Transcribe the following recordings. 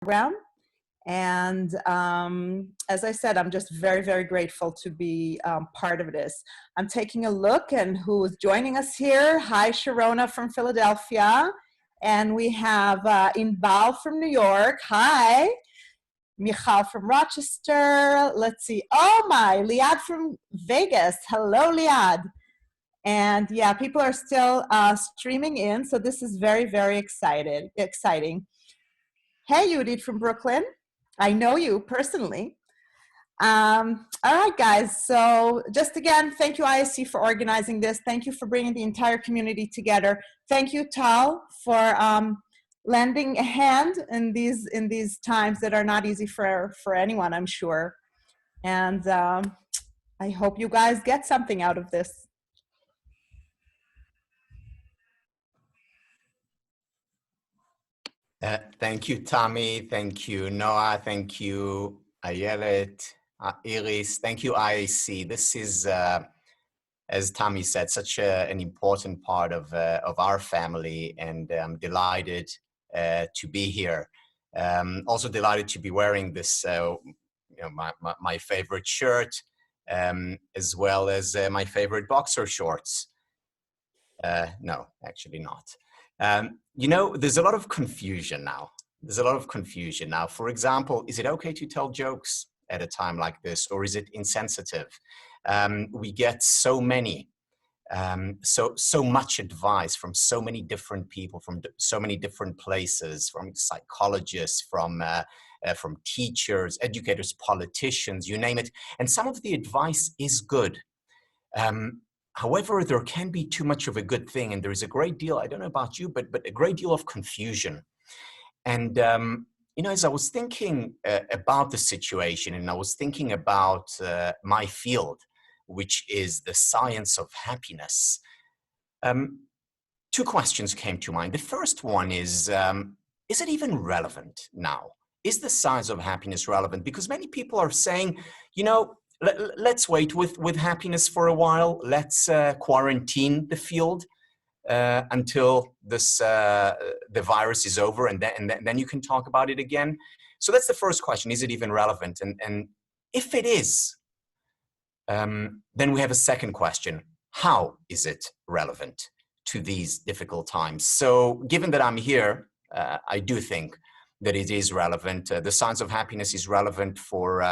program. And as I said, I'm just very, very grateful to be part of this. I'm taking a look and who's joining us here. Hi, Sharona from Philadelphia. And we have Inbal from New York. Hi. Michal from Rochester. Let's see. Oh my, Liad from Vegas. Hello, Liad. And yeah, people are still streaming in. So this is very, very exciting. Hey, Judith from Brooklyn. I know you personally. All right, guys. So just again, thank you, ISC, for organizing this. Thank you for bringing the entire community together. Thank you, Tal, for lending a hand in these times that are not easy for anyone, I'm sure. And I hope you guys get something out of this. Thank you, Tommy. Thank you, Noah. Thank you, Ayelet, Iris. Thank you, IAC. This is, as Tommy said, such an important part of our family, and I'm delighted to be here. Also delighted to be wearing this, my favorite shirt, as well as my favorite boxer shorts. No, actually not. There's a lot of confusion now. For example, is it okay to tell jokes at a time like this, or is it insensitive? We get so much advice from so many different people, from so many different places, from psychologists, from teachers, educators, politicians, you name it. And some of the advice is good. However, there can be too much of a good thing, and there is a great deal, I don't know about you, but a great deal of confusion. And, as I was thinking about the situation, and I was thinking about my field, which is the science of happiness, two questions came to mind. The first one is it even relevant now? Is the science of happiness relevant? Because many people are saying, let's wait with happiness for a while. Let's quarantine the field until the virus is over, and then you can talk about it again. So that's the first question: is it even relevant? And if it is, then we have a second question: how is it relevant to these difficult times? So, given that I'm here, I do think that it is relevant. The science of happiness is relevant for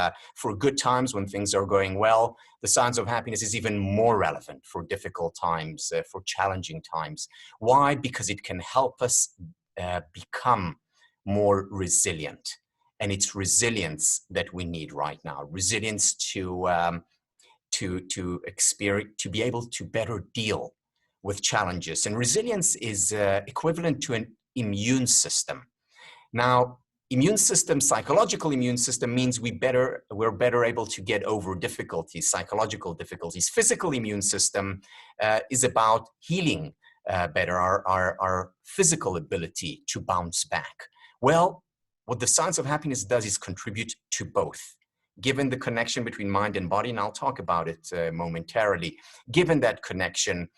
good times when things are going well. The science of happiness is even more relevant for difficult times, for challenging times. Why? Because it can help us become more resilient. And it's resilience that we need right now. Resilience to be able to better deal with challenges. And resilience is equivalent to an immune system. Now, psychological immune system means we're better able to get over difficulties, psychological difficulties. Physical immune system is about healing better, our physical ability to bounce back. Well, what the science of happiness does is contribute to both. Given the connection between mind and body, and I'll talk about it momentarily, given that connection,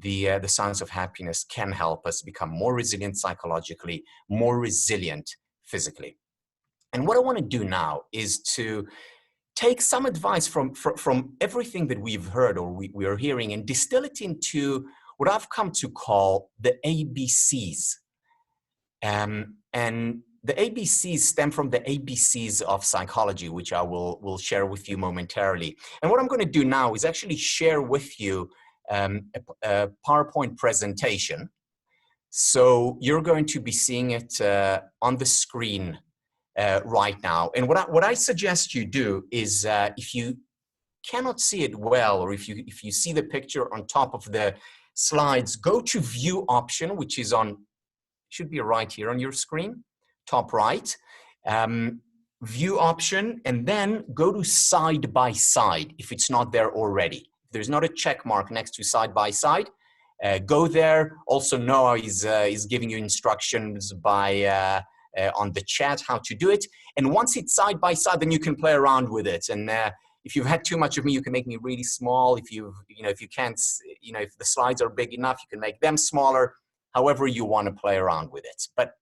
the science of happiness can help us become more resilient psychologically, more resilient physically. And what I want to do now is to take some advice from everything that we've heard or we are hearing and distill it into what I've come to call the ABCs. And the ABCs stem from the ABCs of psychology, which I will share with you momentarily. And what I'm going to do now is actually share with you a PowerPoint presentation. So you're going to be seeing it on the screen right now. And what I suggest you do is if you cannot see it well, or if you see the picture on top of the slides, go to View option, which is should be right here on your screen, top right. View option, and then go to Side by Side if it's not there already. There's not a check mark next to side by side. Go there. Also, Noah is giving you instructions on the chat how to do it. And once it's side by side, then you can play around with it. And if you've had too much of me, you can make me really small. If you can't, if the slides are big enough, you can make them smaller. However you want to play around with it. But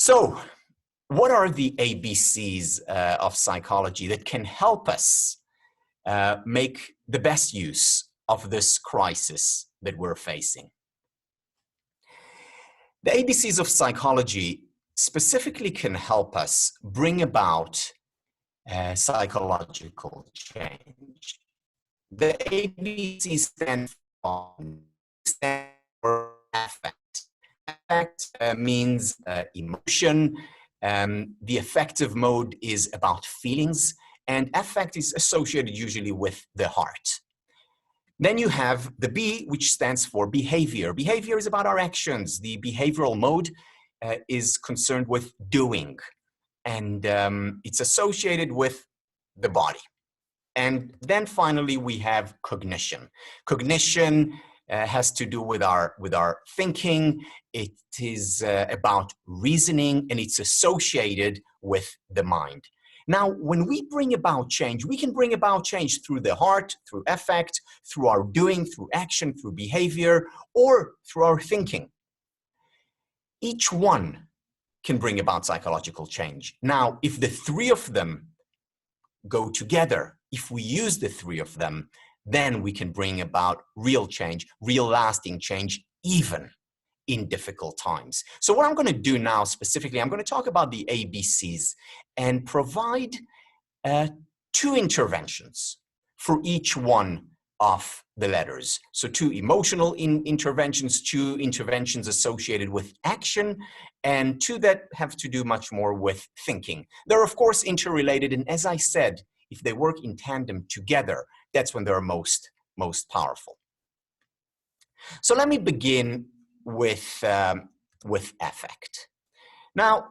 So, what are the ABCs of psychology that can help us make the best use of this crisis that we're facing? The ABCs of psychology specifically can help us bring about psychological change. The ABC stand for affect. Affect means emotion. The affective mode is about feelings, and affect is associated usually with the heart. Then you have the B, which stands for behavior. Behavior is about our actions. The behavioral mode is concerned with doing, and it's associated with the body. And then finally, we have cognition. Cognition has to do with our thinking. It is about reasoning, and it's associated with the mind. Now, when we bring about change, we can bring about change through the heart, through affect, through our doing, through action, through behavior, or through our thinking. Each one can bring about psychological change. Now, if the three of them go together, if we use the three of them, then we can bring about real change, real lasting change, even in difficult times. So what I'm going to do now specifically, I'm going to talk about the ABCs and provide two interventions for each one of the letters. So two emotional interventions, two interventions associated with action, and two that have to do much more with thinking. They're of course interrelated, and as I said, if they work in tandem together, that's when they're most powerful. So let me begin with affect. Now,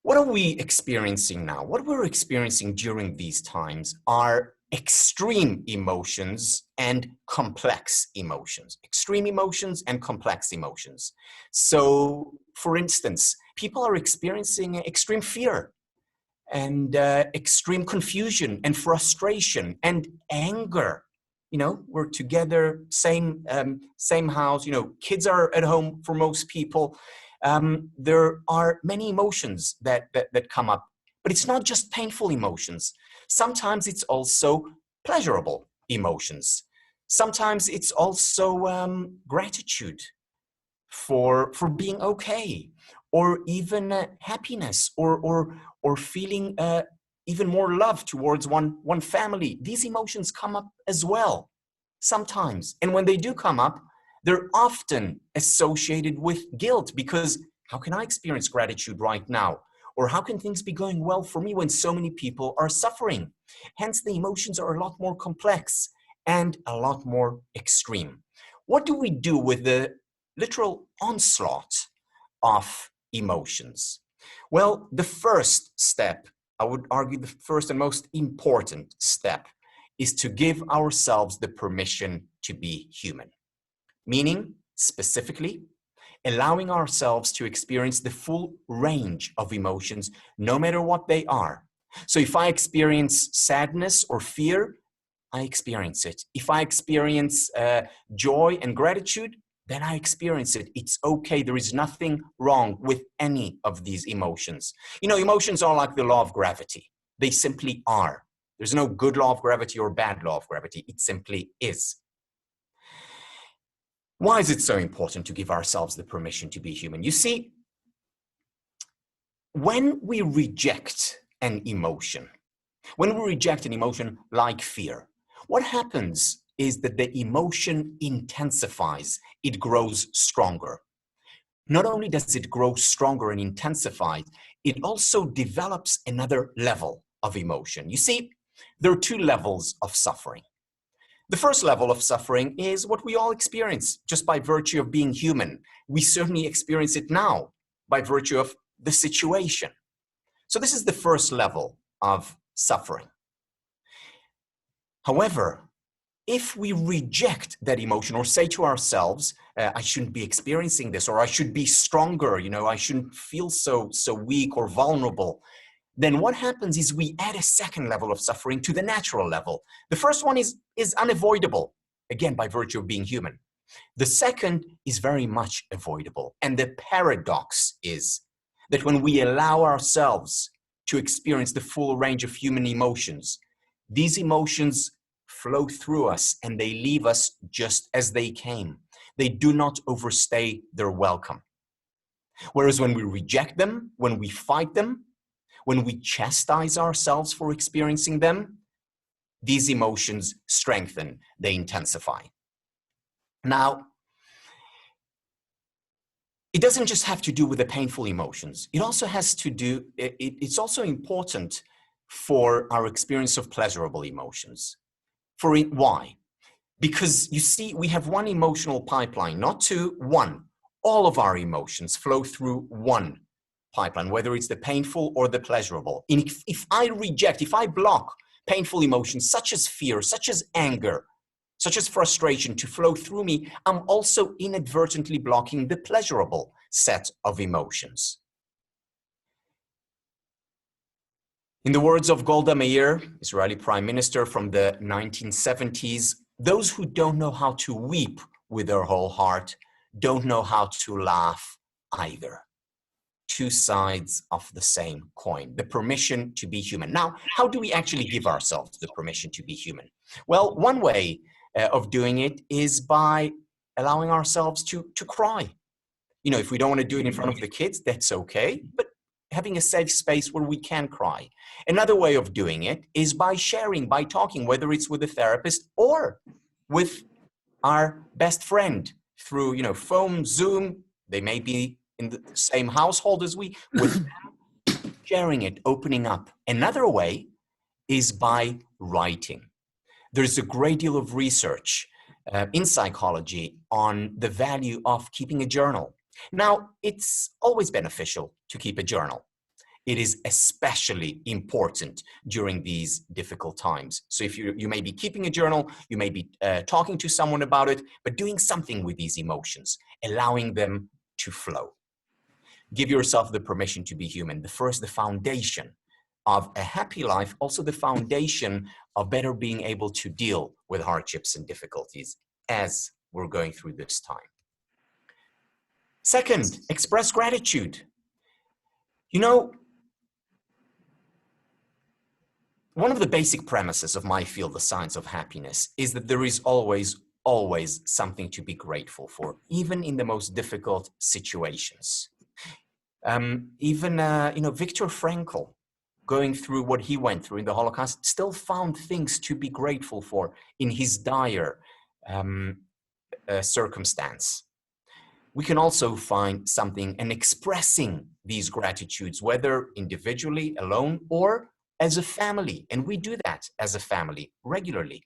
what are we experiencing now? What we're experiencing during these times are extreme emotions and complex emotions. Extreme emotions and complex emotions. So, for instance, people are experiencing extreme fear and extreme confusion and frustration and anger. You know, we're together, same house, you know, kids are at home for most people. There are many emotions that come up, but it's not just painful emotions. Sometimes it's also pleasurable emotions. Sometimes it's also gratitude for being okay, or even happiness, or feeling even more love towards one family. These emotions come up as well sometimes, and when they do come up, they're often associated with guilt, because how can I experience gratitude right now? Or how can things be going well for me when so many people are suffering? Hence, the emotions are a lot more complex and a lot more extreme. What do we do with the literal onslaught of emotions? Well, the first step, I would argue the first and most important step, is to give ourselves the permission to be human. Meaning, specifically, allowing ourselves to experience the full range of emotions, no matter what they are. So if I experience sadness or fear, I experience it. If I experience joy and gratitude, then I experience it. It's okay. There is nothing wrong with any of these emotions. You know, emotions are like the law of gravity. They simply are. There's no good law of gravity or bad law of gravity. It simply is. Why is it so important to give ourselves the permission to be human? You see, when we reject an emotion like fear, what happens is that the emotion intensifies, it grows stronger. Not only does it grow stronger and intensify, it also develops another level of emotion. You see, there are two levels of suffering. The first level of suffering is what we all experience just by virtue of being human. We certainly experience it now by virtue of the situation. So this is the first level of suffering. However, if we reject that emotion or say to ourselves, I shouldn't be experiencing this, or I should be stronger, you know, I shouldn't feel so weak or vulnerable, then what happens is we add a second level of suffering to the natural level. The first one is unavoidable, again, by virtue of being human. The second is very much avoidable. And the paradox is that when we allow ourselves to experience the full range of human emotions, these emotions flow through us and they leave us just as they came. They do not overstay their welcome. Whereas when we reject them, when we fight them, when we chastise ourselves for experiencing them, these emotions strengthen, they intensify. Now, it doesn't just have to do with the painful emotions. It also has to do, it's also important for our experience of pleasurable emotions. Why? Because you see, we have one emotional pipeline, not two, one. All of our emotions flow through one pipeline, whether it's the painful or the pleasurable. And if I block painful emotions such as fear, such as anger, such as frustration to flow through me, I'm also inadvertently blocking the pleasurable set of emotions. In the words of Golda Meir, Israeli Prime Minister from the 1970s, those who don't know how to weep with their whole heart don't know how to laugh either. Two sides of the same coin, the permission to be human. Now, how do we actually give ourselves the permission to be human? Well, one way of doing it is by allowing ourselves to cry. You know, if we don't want to do it in front of the kids, that's okay, but having a safe space where we can cry. Another way of doing it is by sharing, by talking, whether it's with a therapist or with our best friend through, you know, phone, Zoom. They may be in the same household as we, with sharing it, opening up. Another way is by writing. There's a great deal of research in psychology on the value of keeping a journal. Now, it's always beneficial to keep a journal. It is especially important during these difficult times. So if you may be keeping a journal, you may be talking to someone about it, but doing something with these emotions, allowing them to flow. Give yourself the permission to be human. The foundation of a happy life, also the foundation of better being able to deal with hardships and difficulties as we're going through this time. Second, express gratitude. You know, one of the basic premises of my field, the science of happiness, is that there is always something to be grateful for, even in the most difficult situations. Viktor Frankl, going through what he went through in the Holocaust, still found things to be grateful for in his dire circumstance. We can also find something in expressing these gratitudes, whether individually, alone, or as a family. And we do that as a family regularly.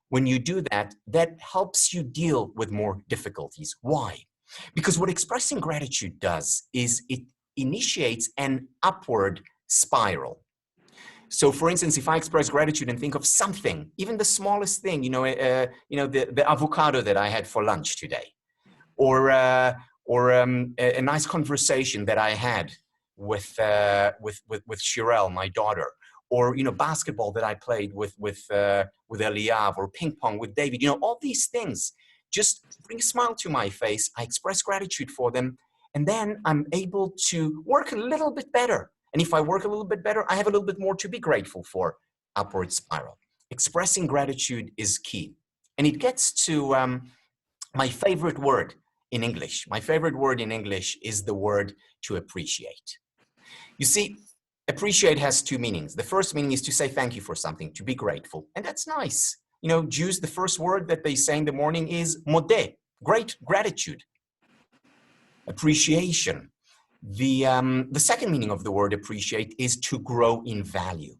When you do that, that helps you deal with more difficulties. Why? Because what expressing gratitude does is it initiates an upward spiral. So, for instance, if I express gratitude and think of something, even the smallest thing, the avocado that I had for lunch today, or a nice conversation that I had with Shirel, my daughter, or basketball that I played with Eliav, or ping pong with David. All these things just bring a smile to my face. I express gratitude for them, and then I'm able to work a little bit better. And if I work a little bit better, I have a little bit more to be grateful for. Upward spiral. Expressing gratitude is key, and it gets to my favorite word in English. My favorite word in English is the word to appreciate. You see, appreciate has two meanings. The first meaning is to say thank you for something, to be grateful. And that's nice. Jews, the first word that they say in the morning is modeh, great gratitude. Appreciation. The second meaning of the word appreciate is to grow in value.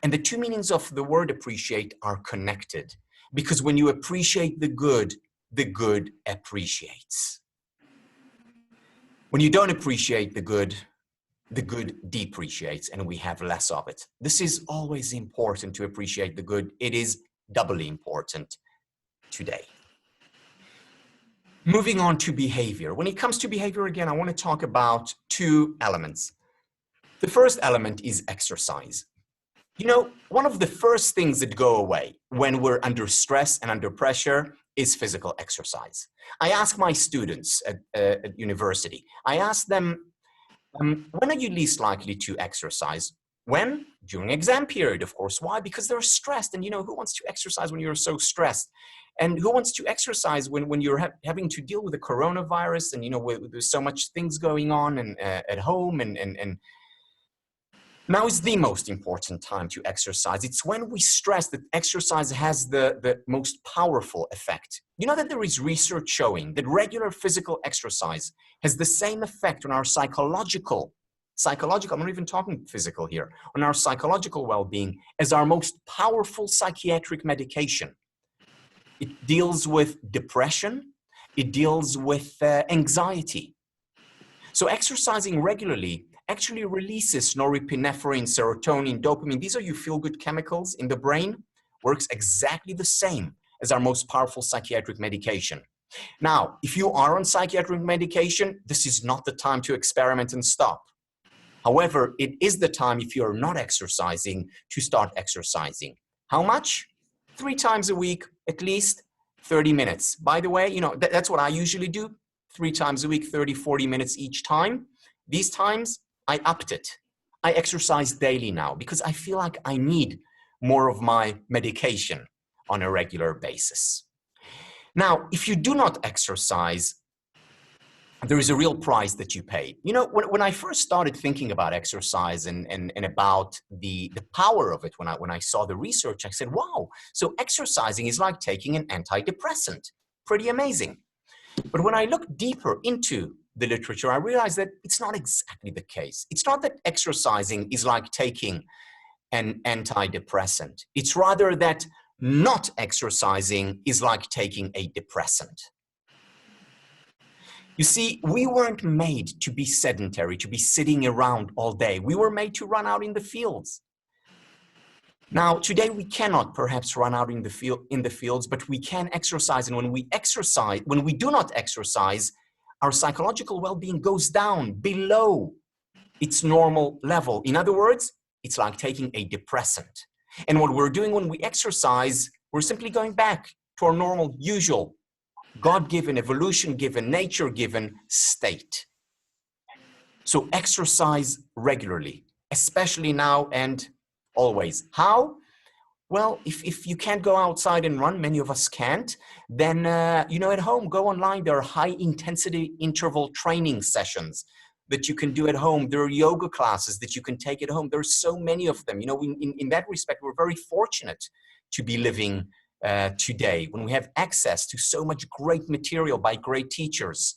And the two meanings of the word appreciate are connected, because when you appreciate the good appreciates. When you don't appreciate the good depreciates, and we have less of it. This is always important, to appreciate the good. It is doubly important today. Moving on to behavior. When it comes to behavior, again, I want to talk about two elements. The first element is exercise. One of the first things that go away when we're under stress and under pressure is physical exercise. I ask my students at university, I ask them, when are you least likely to exercise? When? During exam period, of course. Why? Because they're stressed. And who wants to exercise when you're so stressed? And who wants to exercise when you're having to deal with the coronavirus and, there's so much things going on and at home and now is the most important time to exercise. It's when we stress that exercise has the most powerful effect. You know that there is research showing that regular physical exercise has the same effect on our psychological, I'm not even talking physical here, on our psychological well-being as our most powerful psychiatric medication. It deals with depression. It deals with anxiety. So exercising regularly actually releases norepinephrine, serotonin, dopamine. These are your feel-good chemicals in the brain. Works exactly the same as our most powerful psychiatric medication. Now, if you are on psychiatric medication, this is not the time to experiment and stop. However, it is the time, if you're not exercising, to start exercising. How much? 3 times a week, at least 30 minutes. By the way, that's what I usually do. 3 times a week, 30, 40 minutes each time. These times, I upped it. I exercise daily now because I feel like I need more of my medication on a regular basis. Now, if you do not exercise, there is a real price that you pay. When I first started thinking about exercise and about the power of it, when I saw the research, I said, wow, so exercising is like taking an antidepressant. Pretty amazing. But when I looked deeper into the literature, I realized that it's not exactly the case. It's not that exercising is like taking an antidepressant. It's rather that not exercising is like taking a depressant. You see, we weren't made to be sedentary, to be sitting around all day. We were made to run out in the fields. Now, today we cannot perhaps run out in the fields, but we can exercise. And when we do not exercise, our psychological well-being goes down below its normal level. In other words, it's like taking a depressant. And what we're doing when we exercise, we're simply going back to our normal, usual, God-given, evolution-given, nature-given state. So exercise regularly, especially now and always. How? Well, if you can't go outside and run, many of us can't, then, at home, go online. There are high-intensity interval training sessions that you can do at home. There are yoga classes that you can take at home. There are so many of them. In that respect, we're very fortunate to be living today when we have access to so much great material by great teachers.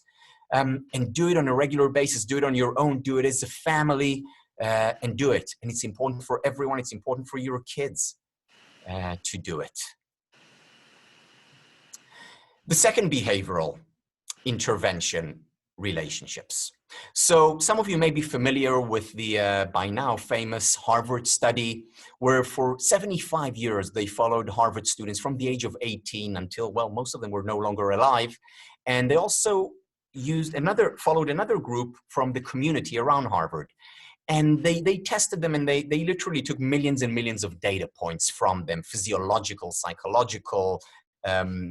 And do it on a regular basis. Do it on your own. Do it as a family and do it. And it's important for everyone. It's important for your kids to do it. The second behavioral intervention, relationships. So some of you may be familiar with the by now famous Harvard study, where for 75 years they followed Harvard students from the age of 18 until, well, most of them were no longer alive. And they also followed another group from the community around Harvard. And they tested them, and they literally took millions and millions of data points from them, physiological, psychological,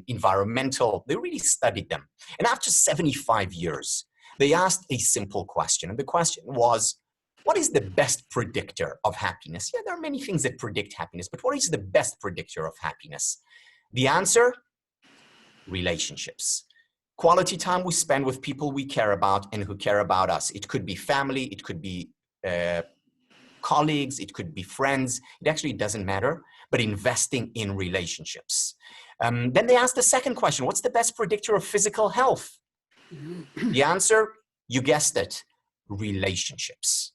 environmental. They really studied them. And after 75 years, they asked a simple question. And the question was, what is the best predictor of happiness? Yeah, there are many things that predict happiness, but what is the best predictor of happiness? The answer? Relationships. Quality time we spend with people we care about and who care about us. It could be family, it could be colleagues, it could be friends. It actually doesn't matter, but investing in relationships. Then they asked the second question, what's the best predictor of physical health? The answer, you guessed it, relationships.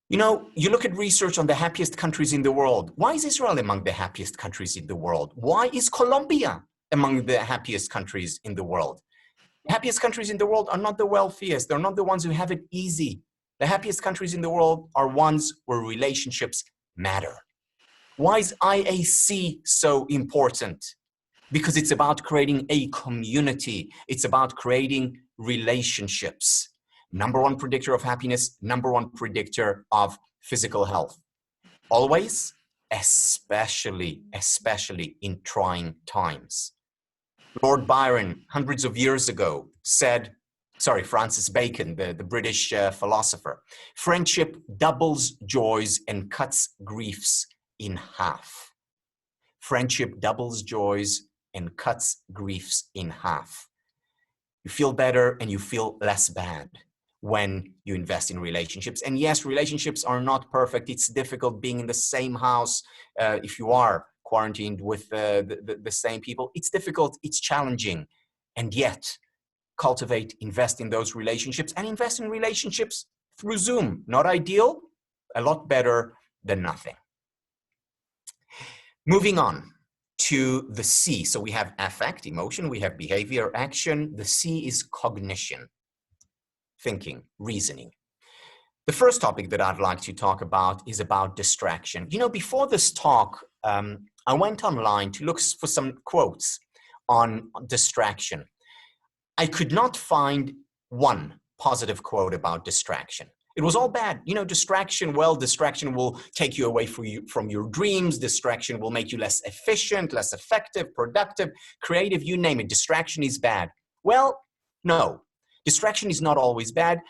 You look at research on the happiest countries in the world. Why is Israel among the happiest countries in the world? Why is Colombia among the happiest countries in the world? The happiest countries in the world are not the wealthiest. They're not the ones who have it easy. The happiest countries in the world are ones where relationships matter. Why is IAC so important? Because it's about creating a community. It's about creating relationships. Number one predictor of happiness, number one predictor of physical health. Always, especially in trying times. Lord Byron, hundreds of years ago, said, sorry, Francis Bacon, the British philosopher, friendship doubles joys and cuts griefs in half. Friendship doubles joys and cuts griefs in half. You feel better and you feel less bad when you invest in relationships. And yes, relationships are not perfect. It's difficult being in the same house if you are quarantined with the same people. It's difficult, it's challenging. And yet, invest in those relationships, and invest in relationships through Zoom. Not ideal, a lot better than nothing. Moving on to the C. So we have affect, emotion, we have behavior, action. The C is cognition, thinking, reasoning. The first topic that I'd like to talk about is about distraction. You know, before this talk, I went online to look for some quotes on distraction. I could not find one positive quote about distraction. It was all bad. You know, distraction, well, distraction will take you away from your dreams. Distraction will make you less efficient, less effective, productive, creative, you name it. Distraction is bad. Well, no, distraction is not always bad.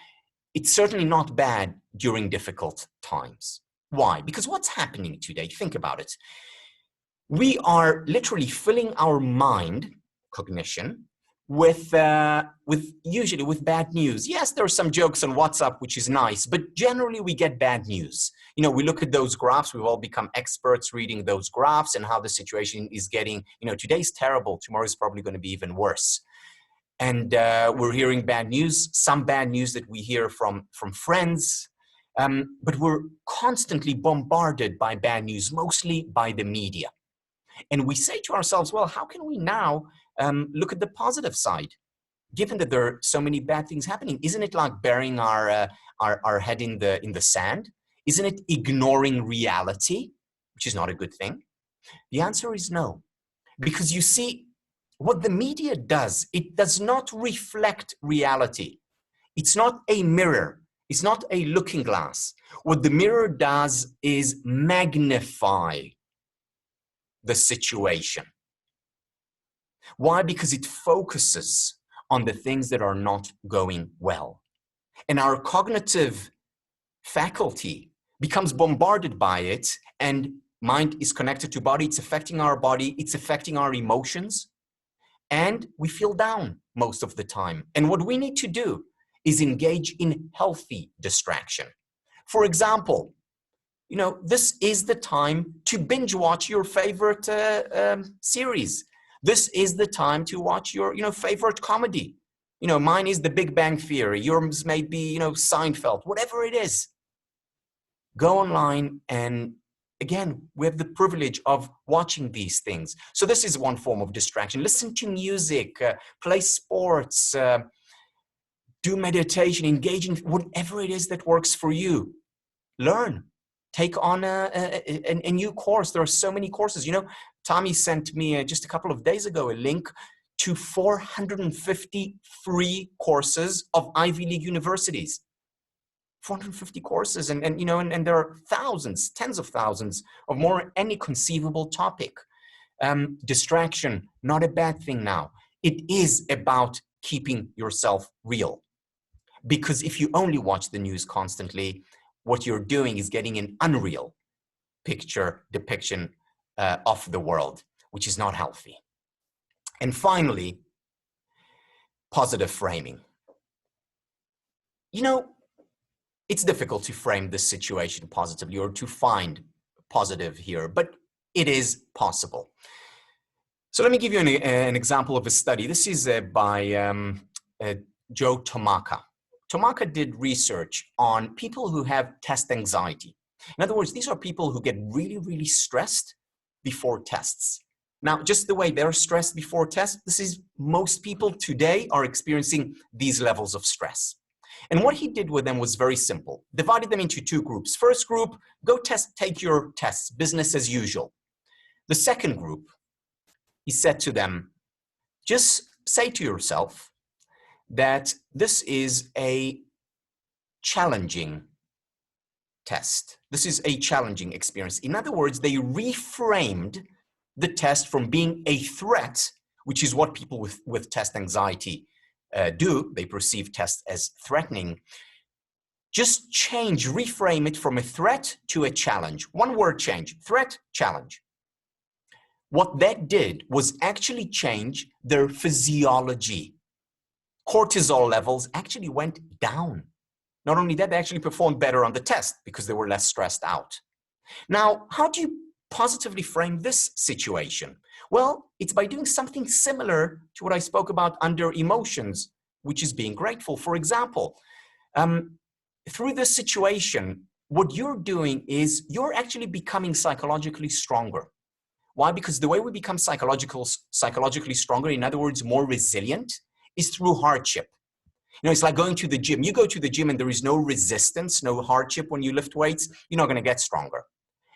It's certainly not bad during difficult times. Why? Because what's happening today? Think about it. We are literally filling our mind, cognition, usually with bad news. Yes, there are some jokes on WhatsApp, which is nice, but generally we get bad news. You know, we look at those graphs, we've all become experts reading those graphs and how the situation is getting, you know, today's terrible, tomorrow is probably going to be even worse. And we're hearing bad news, some bad news that we hear from friends, but we're constantly bombarded by bad news, mostly by the media. And we say to ourselves, well, how can we now look at the positive side, given that there are so many bad things happening? Isn't it like burying our head in the sand? Isn't it ignoring reality, which is not a good thing? The answer is no, because you see, what the media does, it does not reflect reality. It's not a mirror. It's not a looking glass. What the mirror does is magnify the situation. Why? Because it focuses on the things that are not going well. And our cognitive faculty becomes bombarded by it, and mind is connected to body. It's affecting our body. It's affecting our emotions. And we feel down most of the time. And what we need to do is engage in healthy distraction. For example, you know, this is the time to binge watch your favorite series. This is the time to watch your, you know, favorite comedy. You know, mine is The Big Bang Theory. Yours may be, you know, Seinfeld, whatever it is. Go online, and again, we have the privilege of watching these things. So this is one form of distraction. Listen to music, play sports, do meditation, engage in whatever it is that works for you. Learn. Take on a new course. There are so many courses. You know, Tommy sent me just a couple of days ago a link to 450 free courses of Ivy League universities. 450 courses, and you know, and there are thousands, tens of thousands of more any conceivable topic. Distraction, not a bad thing now. It is about keeping yourself real. Because if you only watch the news constantly, what you're doing is getting an unreal depiction of the world, which is not healthy. And finally, positive framing. You know, it's difficult to frame this situation positively or to find positive here, but it is possible. So let me give you an example of a study. This is by Joe Tomaka. Tomaka did research on people who have test anxiety. In other words, these are people who get really, really stressed before tests. Now, just the way they're stressed before tests, this is most people today are experiencing these levels of stress. And what he did with them was very simple. Divided them into two groups. First group, go take your tests, business as usual. The second group, he said to them, just say to yourself that this is a challenging test. This is a challenging experience. In other words, they reframed the test from being a threat, which is what people with test anxiety do. They perceive tests as threatening. Just change, reframe it from a threat to a challenge. One word change, threat, challenge. What that did was actually change their physiology. Cortisol levels actually went down. Not only that, they actually performed better on the test because they were less stressed out. Now, how do you positively frame this situation? Well, it's by doing something similar to what I spoke about under emotions, which is being grateful. For example, through this situation, what you're doing is you're actually becoming psychologically stronger. Why? Because the way we become psychologically stronger, in other words, more resilient, is through hardship. You know, it's like going to the gym. You go to the gym and there is no resistance, no hardship when you lift weights, you're not going to get stronger.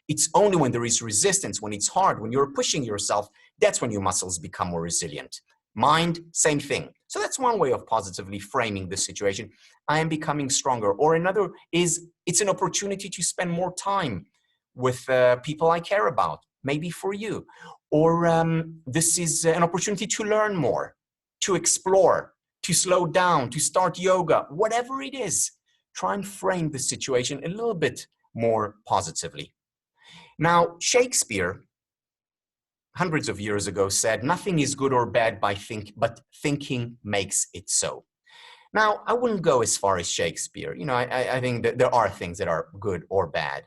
It's only when there is resistance, when it's hard, when you're pushing yourself, that's when your muscles become more resilient. Mind, same thing. So that's one way of positively framing the situation. I am becoming stronger. Or another is it's an opportunity to spend more time with people I care about, maybe for you. Or this is an opportunity to learn more, to explore, to slow down, to start yoga, whatever it is. Try and frame the situation a little bit more positively. Now, Shakespeare, hundreds of years ago, said, "Nothing is good or bad but thinking makes it so." Now, I wouldn't go as far as Shakespeare. You know, I think that there are things that are good or bad.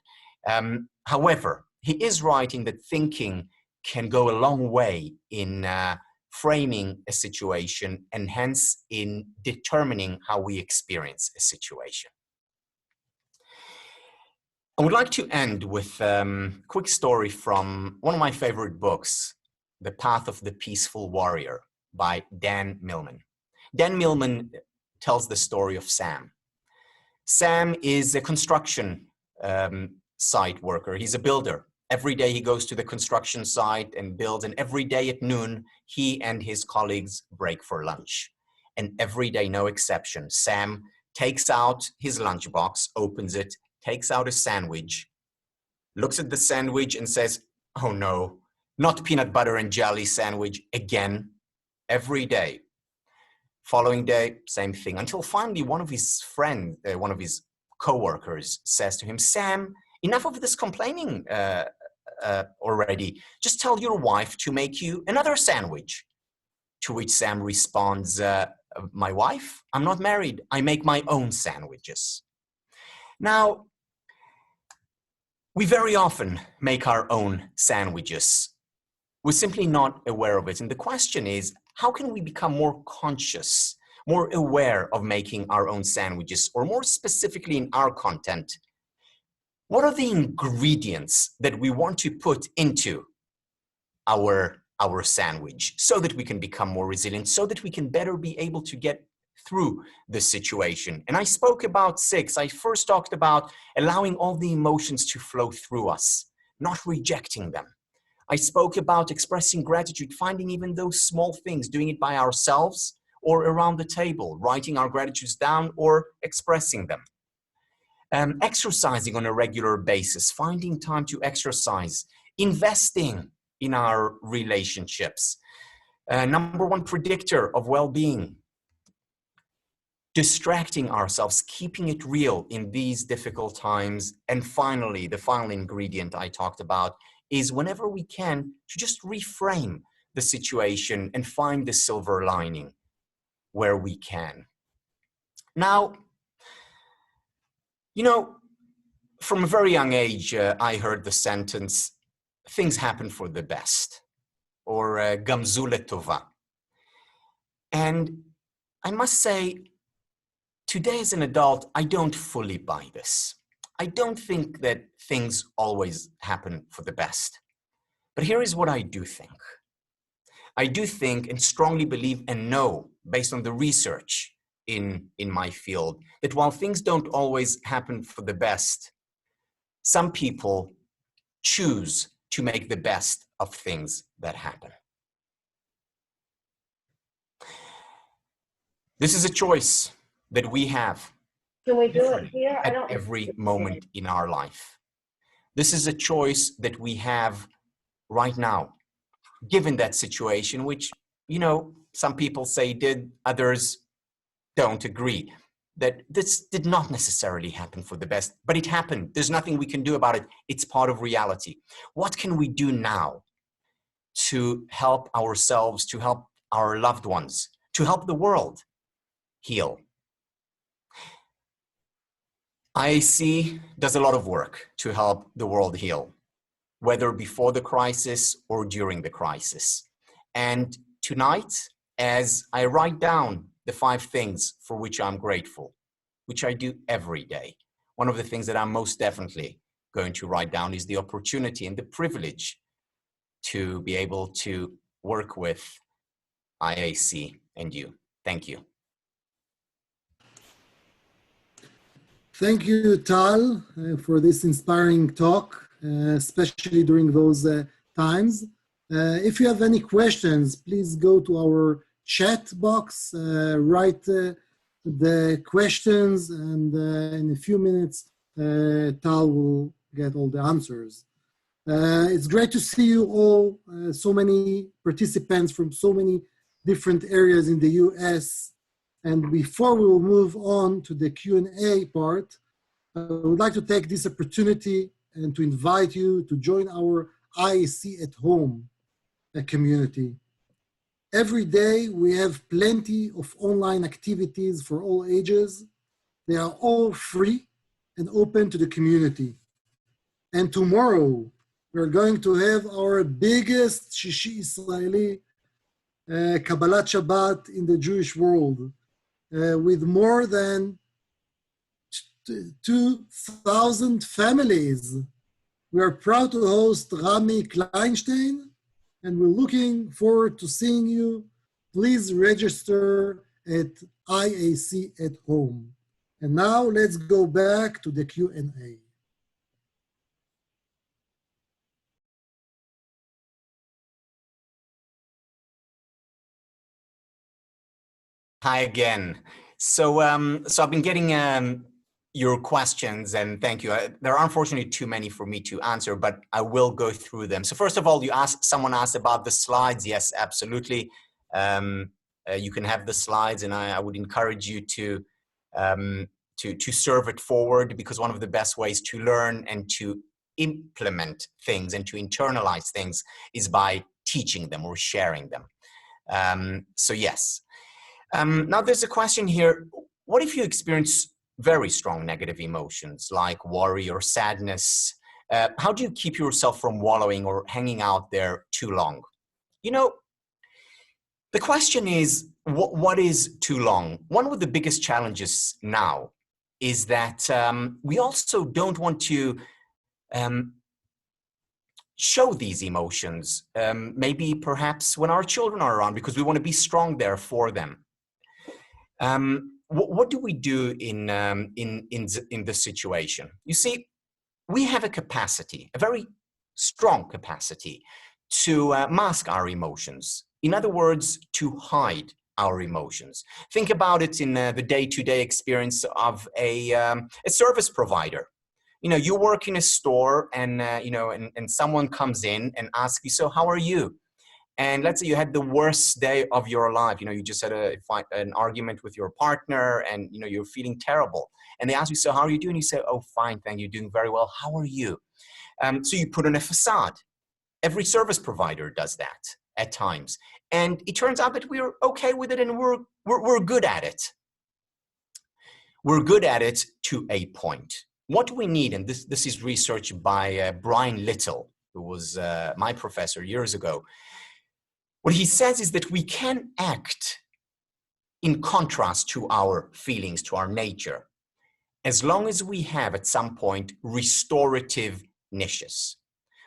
However, he is writing that thinking can go a long way in framing a situation and hence in determining how we experience a situation. I would like to end with a quick story from one of my favorite books, The Path of the Peaceful Warrior by Dan Millman. Dan Millman tells the story of Sam. Sam is a construction site worker. He's a builder. Every day he goes to the construction site and builds, and every day at noon, he and his colleagues break for lunch. And every day, no exception, Sam takes out his lunchbox, opens it, takes out a sandwich, looks at the sandwich and says, "Oh no, not peanut butter and jelly sandwich again," every day. Following day, same thing, until finally one of his friends, one of his co-workers says to him, "Sam, enough of this complaining already. Just tell your wife to make you another sandwich." To which Sam responds, "My wife? I'm not married. I make my own sandwiches." Now, we very often make our own sandwiches. We're simply not aware of it. And the question is, how can we become more conscious, more aware of making our own sandwiches, or more specifically in our content, what are the ingredients that we want to put into our sandwich so that we can become more resilient, so that we can better be able to get through the situation? And I spoke about 6. I first talked about allowing all the emotions to flow through us, not rejecting them. I spoke about expressing gratitude, finding even those small things, doing it by ourselves or around the table, writing our gratitudes down or expressing them. Exercising on a regular basis, finding time to exercise, investing in our relationships. Number 1 predictor of well-being. Distracting ourselves, keeping it real in these difficult times. And finally, the final ingredient I talked about is whenever we can to just reframe the situation and find the silver lining where we can. Now, you know, from a very young age, I heard the sentence, "Things happen for the best," or "Gamzu letova." And I must say, today as an adult, I don't fully buy this. I don't think that things always happen for the best. But here is what I do think. I do think and strongly believe and know, based on the research in my field, that while things don't always happen for the best, some people choose to make the best of things that happen. This is a choice that we have. Can we do it here? At every moment in our life. This is a choice that we have right now, given that situation, which some people say did, others don't agree, that this did not necessarily happen for the best, but it happened. There's nothing we can do about it. It's part of reality. What can we do now to help ourselves, to help our loved ones, to help the world heal? IAC does a lot of work to help the world heal, whether before the crisis or during the crisis. And tonight, as I write down the 5 things for which I'm grateful, which I do every day, one of the things that I'm most definitely going to write down is the opportunity and the privilege to be able to work with IAC and you. Thank you. Thank you, Tal, for this inspiring talk, especially during those times. If you have any questions, please go to our chat box, write the questions, and in a few minutes, Tal will get all the answers. It's great to see you all, so many participants from so many different areas in the US. And before we will move on to the Q&A part, I would like to take this opportunity and to invite you to join our IAC at Home community. Every day we have plenty of online activities for all ages. They are all free and open to the community. And tomorrow we're going to have our biggest Shishi Israeli Kabbalat Shabbat in the Jewish world. With more than 2,000 families. We are proud to host Rami Kleinstein, and we're looking forward to seeing you. Please register at IAC at Home. And now let's go back to the Q&A. Hi again. So I've been getting your questions, and thank you. There are unfortunately too many for me to answer, but I will go through them. So first of all, someone asked about the slides. Yes, absolutely. You can have the slides, and I would encourage you to serve it forward, because one of the best ways to learn and to implement things and to internalize things is by teaching them or sharing them. So yes. Now there's a question here. What if you experience very strong negative emotions like worry or sadness? How do you keep yourself from wallowing or hanging out there too long? The question is, what is too long? One of the biggest challenges now is that we also don't want to show these emotions, maybe perhaps when our children are around, because we want to be strong there for them. What do we do in this situation? You see, we have a capacity, a very strong capacity to mask our emotions. In other words, to hide our emotions. Think about it in the day-to-day experience of a service provider. You work in a store, and and someone comes in and asks you, "So how are you?" And let's say you had the worst day of your life. You just had an argument with your partner, and you're feeling terrible. And they ask you, "So how are you doing?" You say, "Oh, fine, thank you, doing very well. How are you?" So you put on a facade. Every service provider does that at times, and it turns out that we're okay with it, and we're good at it. We're good at it to a point. What we need, and this is research by Brian Little, who was my professor years ago. What he says is that we can act in contrast to our feelings, to our nature, as long as we have at some point restorative niches.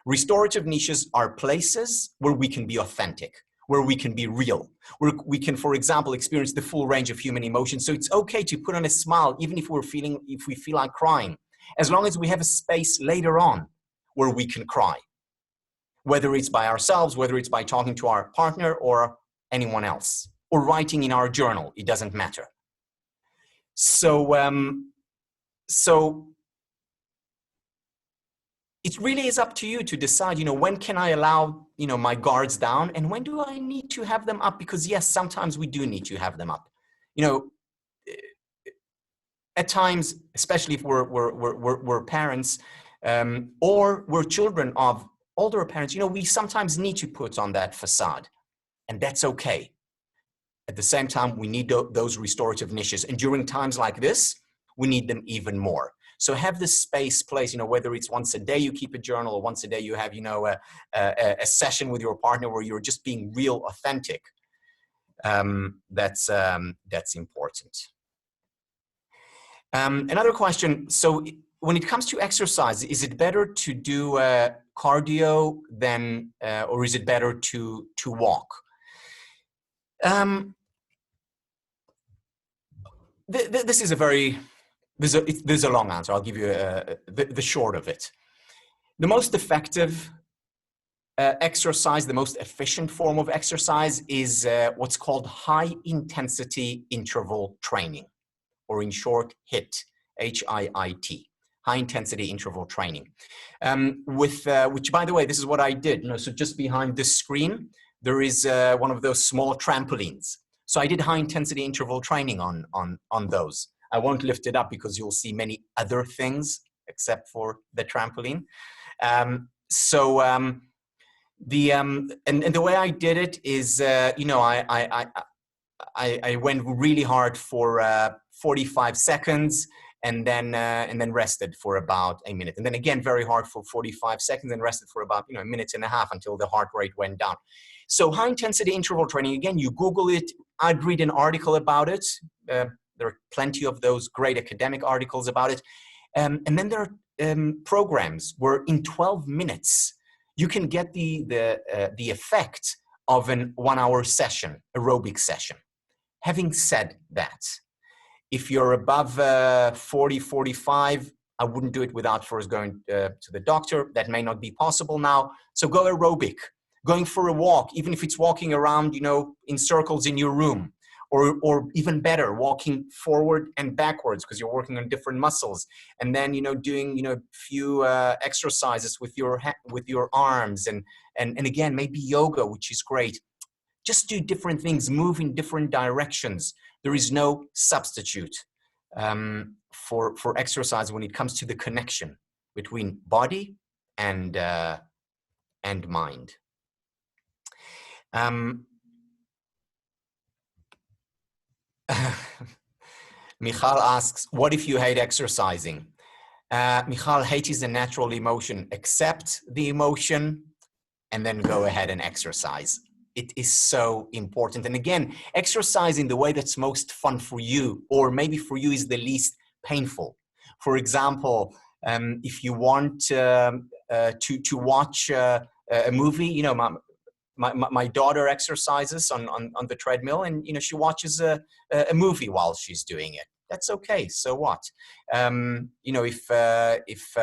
Restorative niches are places where we can be authentic, where we can be real, where we can, for example, experience the full range of human emotions. So it's okay to put on a smile, even if we feel like crying, as long as we have a space later on where we can cry. Whether it's by ourselves, whether it's by talking to our partner or anyone else, or writing in our journal, it doesn't matter. So it really is up to you to decide, when can I allow, my guards down, and when do I need to have them up? Because yes, sometimes we do need to have them up. At times, especially if we're parents, or we're children of older parents, we sometimes need to put on that facade, and that's okay. At the same time, we need those restorative niches, and during times like this, we need them even more. So have this space place, whether it's once a day you keep a journal, or once a day you have, a session with your partner where you're just being real authentic. That's important. Another question. So when it comes to exercise, is it better to do cardio than, or is it better to walk? This is a very, there's a long answer. I'll give you the short of it. The most effective exercise, the most efficient form of exercise is what's called high intensity interval training, or in short, HIIT, H-I-I-T, high intensity interval training. Which, by the way, this is what I did. So just behind this screen, there is one of those small trampolines. So I did high intensity interval training on those. I won't lift it up because you'll see many other things except for the trampoline. And the way I did it is, I went really hard for 45 seconds and then rested for about a minute. And then again, very hard for 45 seconds and rested for about, a minute and a half until the heart rate went down. So high intensity interval training, again, you Google it. I'd read an article about it. There are plenty of those great academic articles about it. And then there are programs where in 12 minutes, you can get the effect of an 1 hour session, aerobic session. Having said that, if you're above 40, 45, I wouldn't do it without first going to the doctor. That may not be possible now. So go aerobic, going for a walk, even if it's walking around, in circles in your room, or even better, walking forward and backwards because you're working on different muscles. And then, doing, few exercises with your arms and again, maybe yoga, which is great. Just do different things, move in different directions. There is no substitute for exercise when it comes to the connection between body and mind. Michal asks, what if you hate exercising? Michal, hate is a natural emotion. Accept the emotion and then go ahead and exercise. It is so important. And again, exercise in the way that's most fun for you, or maybe for you is the least painful. For example, if you want to watch a movie, my daughter exercises on the treadmill, and she watches a movie while she's doing it. That's okay. So what? If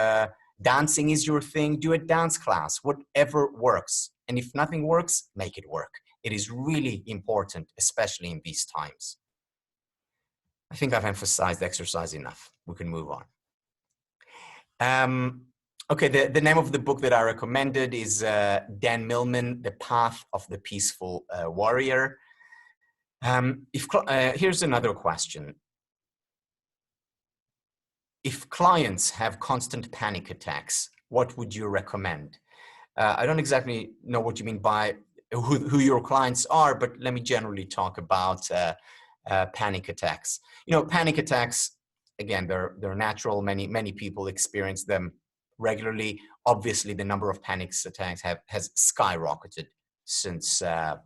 dancing is your thing, do a dance class. Whatever works. And if nothing works, make it work. It is really important, especially in these times. I think I've emphasized exercise enough. We can move on. Okay, the name of the book that I recommended is Dan Millman, The Path of the Peaceful Warrior. Here's another question. If clients have constant panic attacks, what would you recommend? I don't exactly know what you mean by who your clients are, but let me generally talk about panic attacks. Panic attacks, again, they're natural. Many people experience them regularly. Obviously, the number of panic attacks has skyrocketed since the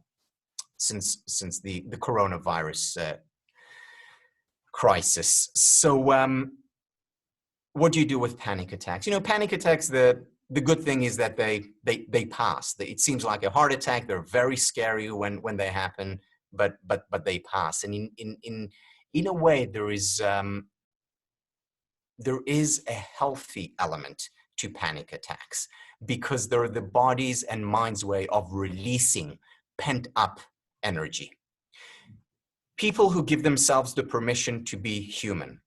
coronavirus crisis. So what do you do with panic attacks? Panic attacks, the good thing is that they pass. It seems like a heart attack. They're very scary when they happen, but they pass. And in a way, there is a healthy element to panic attacks, because they're the body's and mind's way of releasing pent up energy. People who give themselves the permission to be human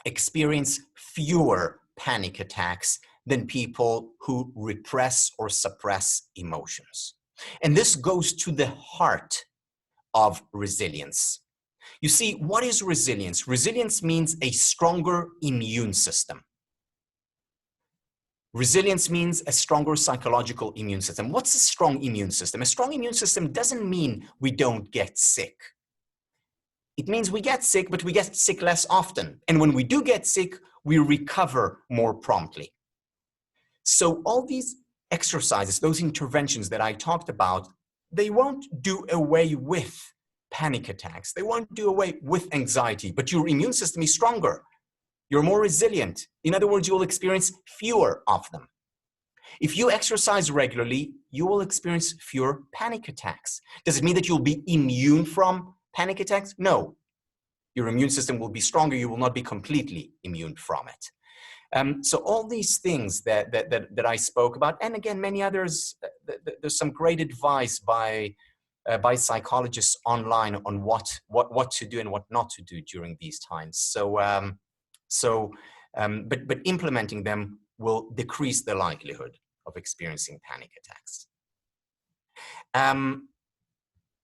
experience fewer panic attacks than people who repress or suppress emotions. And this goes to the heart of resilience. You see, what is resilience? Resilience means a stronger immune system. Resilience means a stronger psychological immune system. What's a strong immune system? A strong immune system doesn't mean we don't get sick. It means we get sick, but we get sick less often. And when we do get sick, we recover more promptly. So all these exercises, those interventions that I talked about, they won't do away with panic attacks. They won't do away with anxiety, but your immune system is stronger. You're more resilient. In other words, you will experience fewer of them. If you exercise regularly, you will experience fewer panic attacks. Does it mean that you'll be immune from panic attacks? No. Your immune system will be stronger. You will not be completely immune from it. So all these things that I spoke about, and again, many others, there's some great advice by psychologists online on what to do and what not to do during these times. But implementing them will decrease the likelihood of experiencing panic attacks.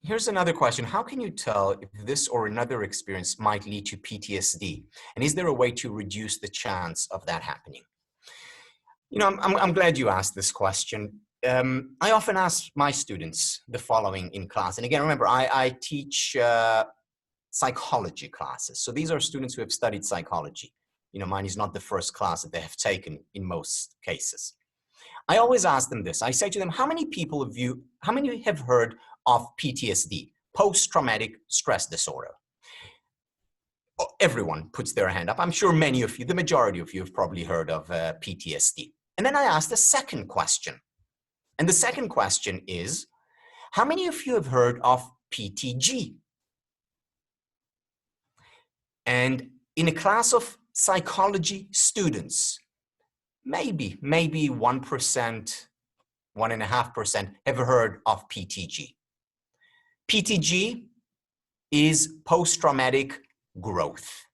Here's another question. How can you tell if this or another experience might lead to PTSD? And is there a way to reduce the chance of that happening? You know, I'm glad you asked this question. I often ask my students the following in class. And again, remember, I teach psychology classes. So these are students who have studied psychology. You know, mine is not the first class that they have taken in most cases. I always ask them this. I say to them, how many have heard of PTSD, post-traumatic stress disorder? Everyone puts their hand up. I'm sure many of you, the majority of you, have probably heard of PTSD. And then I ask the second question. And the second question is, how many of you have heard of PTG? And in a class of psychology students, maybe 1%, 1.5% have heard of PTG. PTG is post-traumatic growth.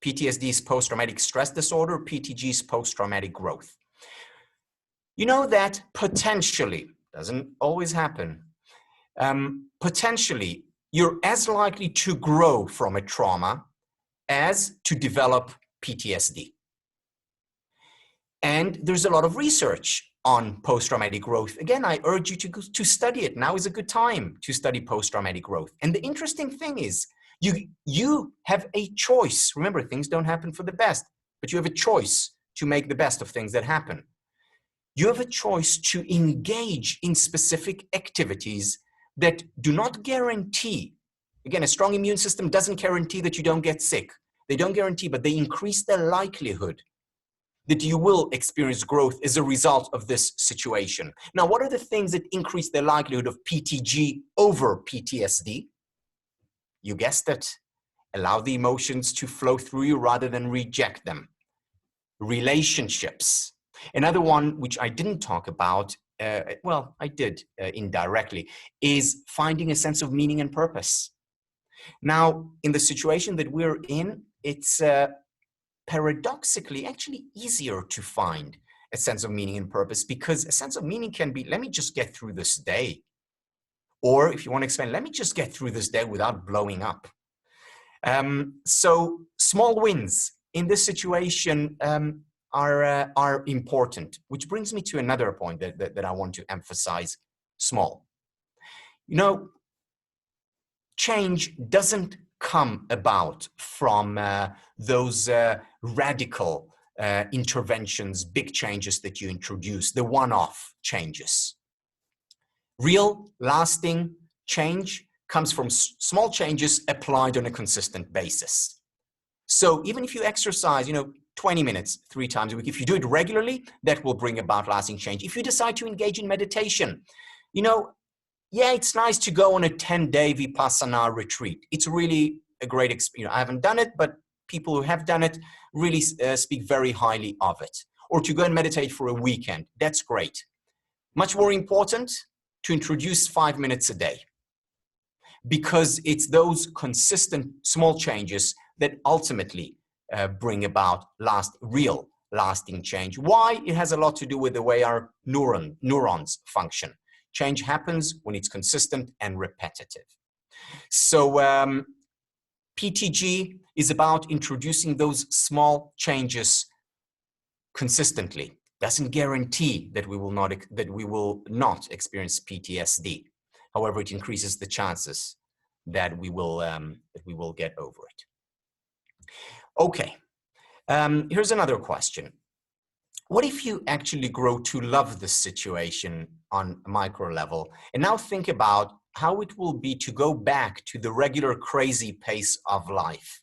PTSD is post-traumatic stress disorder. PTG is post-traumatic growth. You know that potentially, doesn't always happen, potentially you're as likely to grow from a trauma as to develop PTSD. And there's a lot of research on post-traumatic growth. Again, I urge you to study it. Now is a good time to study post-traumatic growth. And the interesting thing is, you have a choice. Remember, things don't happen for the best, but you have a choice to make the best of things that happen. You have a choice to engage in specific activities that do not guarantee. Again, a strong immune system doesn't guarantee that you don't get sick. They don't guarantee, but they increase the likelihood that you will experience growth as a result of this situation. Now, what are the things that increase the likelihood of PTG over PTSD? You guessed it. Allow the emotions to flow through you rather than reject them. Relationships. Another one, which I didn't talk about, well, I did indirectly, is finding a sense of meaning and purpose. Now, in the situation that we're in, it's paradoxically actually easier to find a sense of meaning and purpose, because a sense of meaning can be, let me just get through this day. Or if you want to expand, let me just get through this day without blowing up. So small wins in this situation are important, which brings me to another point that I want to emphasize: small. You know, change doesn't come about from those radical interventions, big changes that you introduce, the one-off changes. Real, lasting change comes from small changes applied on a consistent basis. So even if you exercise, 20 minutes, 3 times a week, if you do it regularly, that will bring about lasting change. If you decide to engage in meditation, yeah, it's nice to go on a 10-day Vipassana retreat. It's really a great experience. I haven't done it, but people who have done it really speak very highly of it. Or to go and meditate for a weekend. That's great. Much more important, to introduce 5 minutes a day. Because it's those consistent small changes that ultimately bring about real lasting change. Why? It has a lot to do with the way our neurons function. Change happens when it's consistent and repetitive. So PTG is about introducing those small changes consistently. Doesn't guarantee that we will not experience PTSD. However, it increases the chances that we will get over it. Okay, here's another question. What if you actually grow to love the situation on a micro level, and now think about how it will be to go back to the regular crazy pace of life?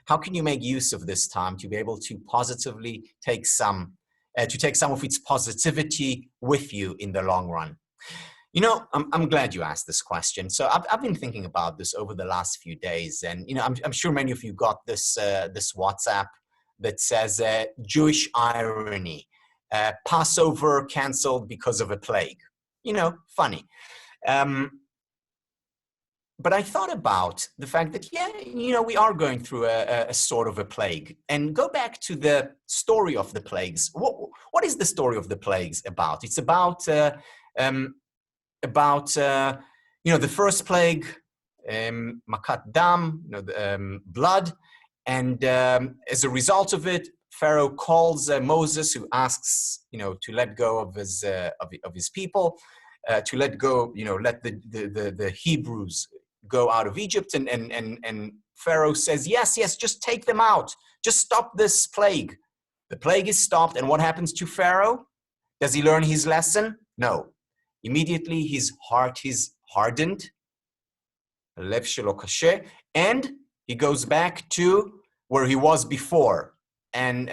How can you make use of this time to be able to positively take some of its positivity with you in the long run? You know, I'm glad you asked this question. So I've been thinking about this over the last few days, and you know, I'm sure many of you got this this WhatsApp that says Jewish irony, Passover canceled because of a plague. You know, funny. But I thought about the fact that, yeah, you know, we are going through a sort of a plague. And go back to the story of the plagues. What is the story of the plagues about? It's about you know, the first plague, makat dam, you know, blood. And as a result of it, Pharaoh calls Moses, who asks, you know, to let go of his people, to let go, you know, let the Hebrews go out of Egypt, and Pharaoh says, yes, just take them out. Just stop this plague. The plague is stopped, and what happens to Pharaoh? Does he learn his lesson? No. Immediately his heart is hardened, lev shelo kashe, and he goes back to where he was before, and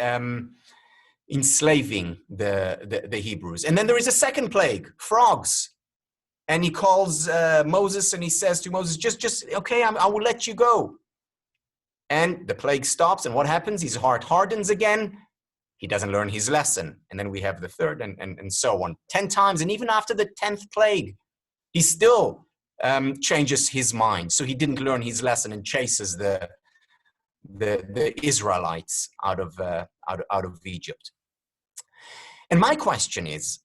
enslaving the Hebrews. And then there is a second plague, frogs. And he calls Moses, and he says to Moses, just okay, I will let you go. And the plague stops, and what happens? His heart hardens again. He doesn't learn his lesson. And then we have the third, and so on. 10 times, and even after the 10th plague, he still changes his mind. So he didn't learn his lesson and chases the Israelites out of Egypt. And my question is,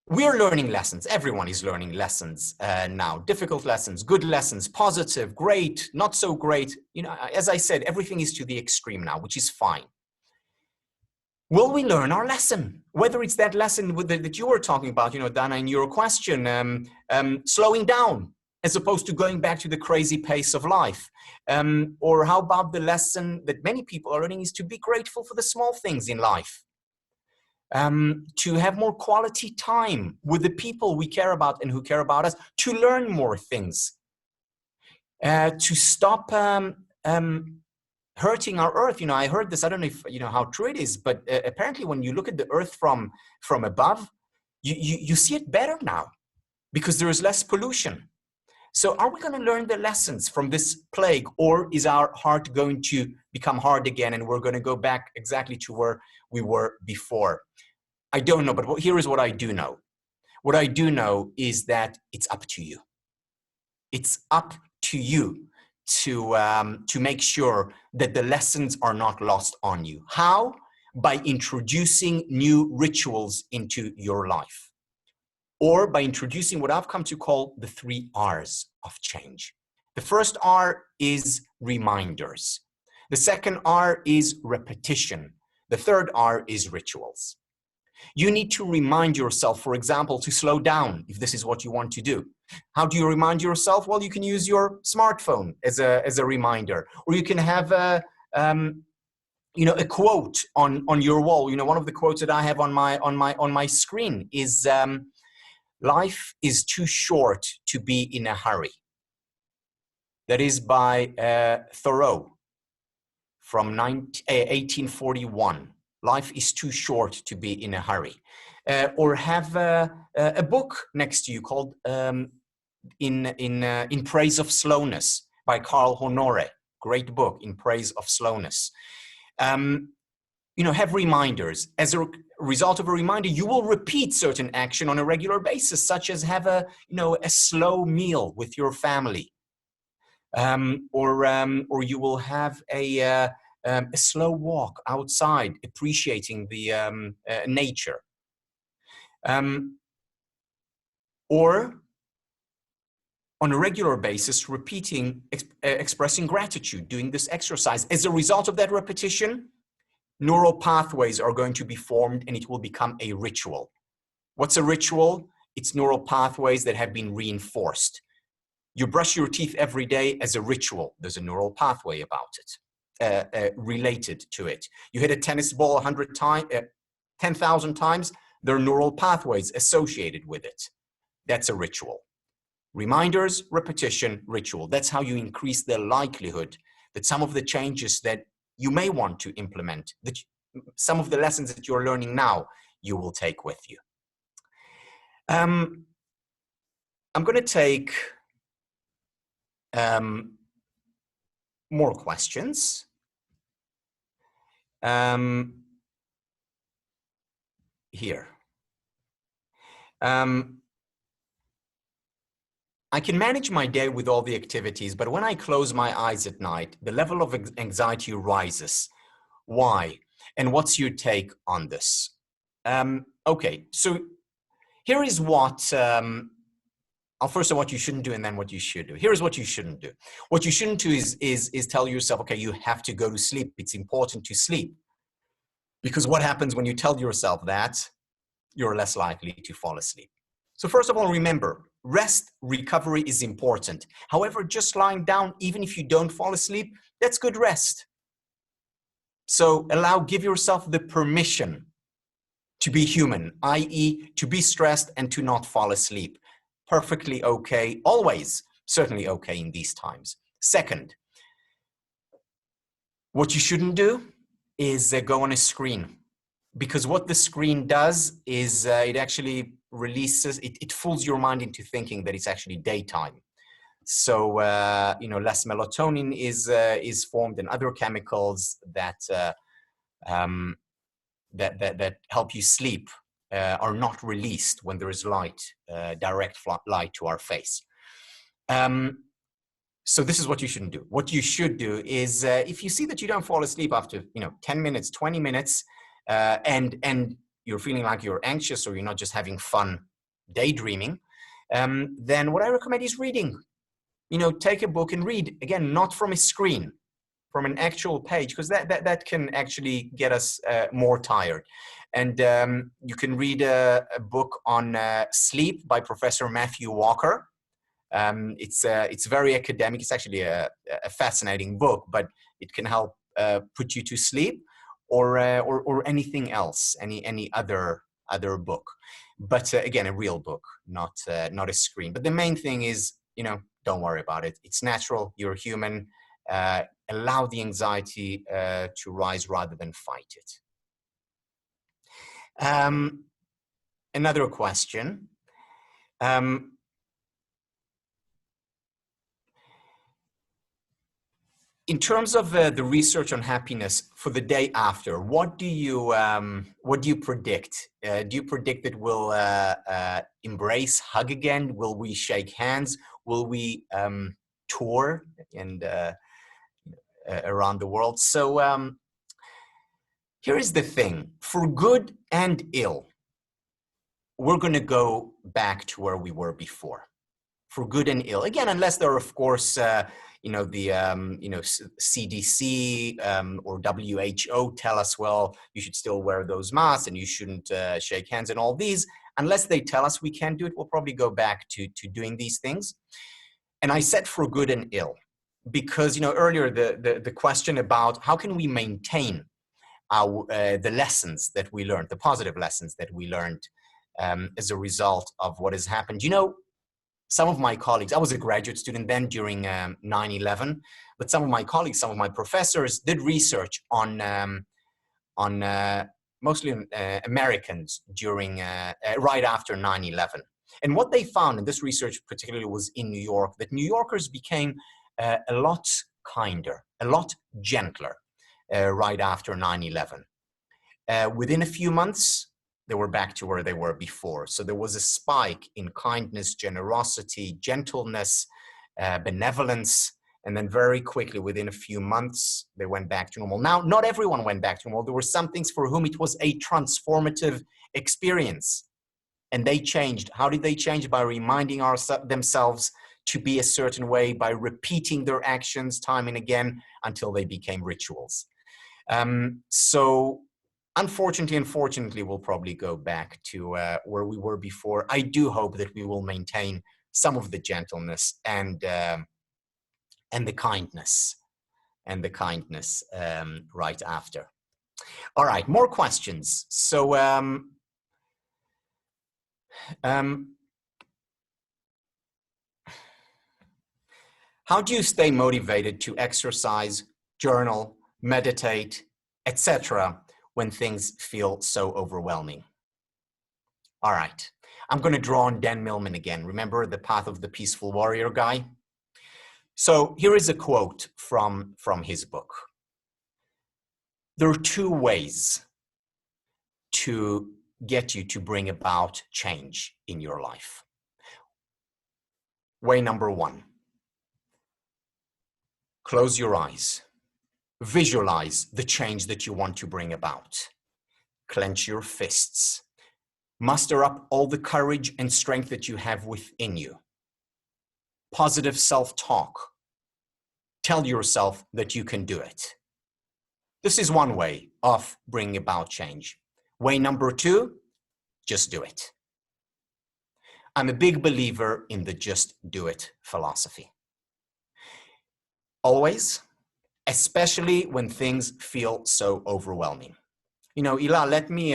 we're learning lessons. Everyone is learning lessons now. Difficult lessons, good lessons, positive, great, not so great. You know, as I said, everything is to the extreme now, which is fine. Will we learn our lesson? Whether it's that lesson that you were talking about, you know, Dana, in your question, slowing down as opposed to going back to the crazy pace of life. Or how about the lesson that many people are learning is to be grateful for the small things in life. To have more quality time with the people we care about and who care about us, to learn more things, to stop hurting our earth. You know, I heard this, I don't know if you know how true it is, but apparently when you look at the earth from above, you see it better now because there is less pollution. So are we going to learn the lessons from this plague, or is our heart going to become hard again and we're going to go back exactly to where we were before? I don't know, but here is what I do know. What I do know is that it's up to you. It's up to you to make sure that the lessons are not lost on you. How? By introducing new rituals into your life, or by introducing what I've come to call the 3 R's of change. The first R is reminders. The second R is repetition. The third R is rituals. You need to remind yourself, for example, to slow down if this is what you want to do. How do you remind yourself? Well, you can use your smartphone as a reminder, or you can have a quote on your wall. You know, one of the quotes that I have on my screen is "Life is too short to be in a hurry." That is by Thoreau from 1841. Life is too short to be in a hurry. Or have a book next to you called In Praise of Slowness by Carl Honore. Great book, In Praise of Slowness. Have reminders. As a result of a reminder, you will repeat certain action on a regular basis, such as have a slow meal with your family. Or you will have a slow walk outside, appreciating the nature. Or on a regular basis, repeating, expressing gratitude, doing this exercise. As a result of that repetition, neural pathways are going to be formed and it will become a ritual. What's a ritual? It's neural pathways that have been reinforced. You brush your teeth every day as a ritual. There's a neural pathway about it, related to it. You hit a tennis ball 100 times, 10,000 times, there are neural pathways associated with it. That's a ritual. Reminders, repetition, ritual. That's how you increase the likelihood that some of the changes that you may want to implement, that some of the lessons that you're learning now, you will take with you. I'm going to take more questions. Here. I can manage my day with all the activities, but when I close my eyes at night, the level of anxiety rises. Why? And what's your take on this? Okay, so here is what, first of what you shouldn't do and then what you should do. Here's what you shouldn't do. What you shouldn't do is tell yourself, okay, you have to go to sleep. It's important to sleep. Because what happens when you tell yourself that? You're less likely to fall asleep. So first of all, remember, rest, recovery is important. However, just lying down, even if you don't fall asleep, that's good rest. So give yourself the permission to be human, i.e. to be stressed and to not fall asleep. Perfectly okay, always, certainly okay in these times. Second, what you shouldn't do is go on a screen. Because what the screen does is it actually releases, it fools your mind into thinking that it's actually daytime. So, less melatonin is formed and other chemicals that help you sleep are not released when there is light, direct light to our face. So this is what you shouldn't do. What you should do is if you see that you don't fall asleep after 10 minutes, 20 minutes, and you're feeling like you're anxious or you're not just having fun daydreaming, then what I recommend is reading. Take a book and read. Again, not from a screen, from an actual page, because that can actually get us more tired. And you can read a book on sleep by Professor Matthew Walker. It's very academic. It's actually a fascinating book, but it can help put you to sleep. Or anything else, any other book, but again, a real book, not a screen. But the main thing is, don't worry about it. It's natural. You're human. Allow the anxiety to rise rather than fight it. Another question. In terms of the research on happiness for the day after, what do you predict? Do you predict that we'll embrace, hug again? Will we shake hands? Will we tour and around the world? So here is the thing: for good and ill, we're going to go back to where we were before. For good and ill, again, unless there are, of course, CDC or WHO tell us, well, you should still wear those masks and you shouldn't shake hands and all these. Unless they tell us we can't do it, we'll probably go back to doing these things. And I said for good and ill, because earlier the question about how can we maintain the lessons that we learned, the positive lessons that we learned as a result of what has happened. Some of my colleagues, I was a graduate student then during 9/11, but some of my colleagues, some of my professors did research on mostly Americans during right after 9/11. And what they found, and this research particularly was in New York, that New Yorkers became a lot kinder, a lot gentler right after 9/11. Within a few months, they were back to where they were before. So there was a spike in kindness, generosity, gentleness, benevolence And then very quickly, within a few months, they went back to normal. Now, not everyone went back to normal. There were some things for whom it was a transformative experience. And they changed. How did they change? By reminding themselves to be a certain way, by repeating their actions time and again until they became rituals. So unfortunately, we'll probably go back to where we were before. I do hope that we will maintain some of the gentleness and the kindness right after. All right, more questions. So how do you stay motivated to exercise, journal, meditate, etc., when things feel so overwhelming? All right, I'm going to draw on Dan Millman again. Remember the Path of the Peaceful Warrior guy? So here is a quote from his book. There are two ways to get you to bring about change in your life. Way number one, close your eyes. Visualize the change that you want to bring about. Clench your fists. Muster up all the courage and strength that you have within you. Positive self-talk. Tell yourself that you can do it. This is one way of bringing about change. Way number two, just do it. I'm a big believer in the just do it philosophy. Always, especially when things feel so overwhelming. You know, Ila, let me